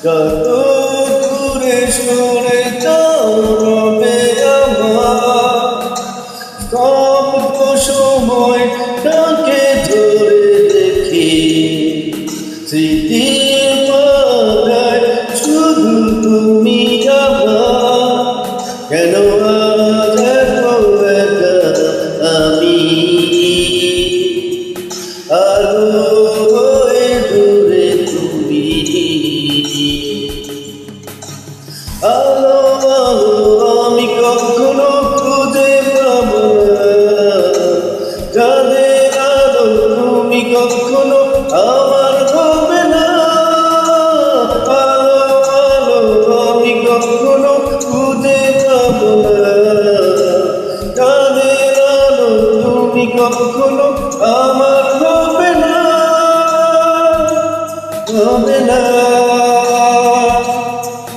কত দূরে সরে যাবে আমার স্তব্ধ সময়টাকে ধরে দেখি স্মৃতির পাতায় শুধু তুমি আমার কেন আজ এত একা আমি আলো হয়ে দূরে তুমি আলো আলো আমি কখনো খুঁজে পাবো না যাদের আলো তুমি কখনো আমার হবে না আলো আলো আমি কখনো খুঁজে পাবো না যাদের আলো তুমি কখনো আমার হবে না হবে না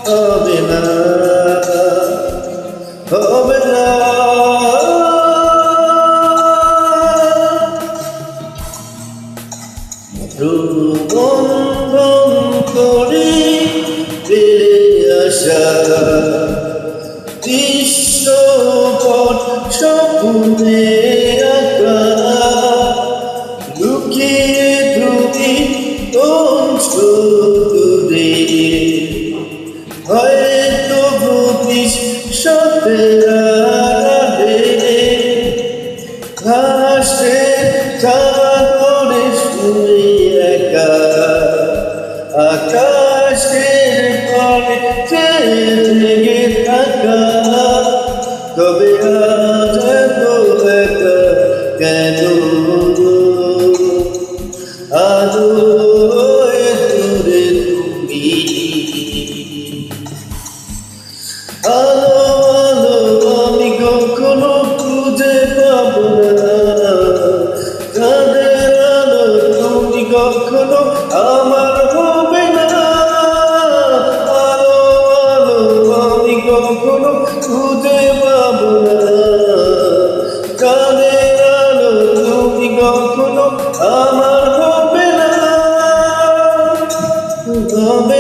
হবে না হবে না বন্ধন করে ফিরে আসা দৃশ্যপট স্বপ্নে আঁকা লুকিয়ে তুমি দূরে হয়তো ভবিষ্যতে ঘাসে চাদরে শুয়ে একা আকাশের পানে জেগে থাকা তবে আজ এত একা কেন আলো হয়ে দূরে তুমি আলো আলো আমি কখনো খুঁজে পাবো না যাদের আলো তুমি কখনো আমার হবে না আলো আলো আমি কখনো খুঁজে পাবো না যাদের আলো তুমি কখনো আমার হবে না হবে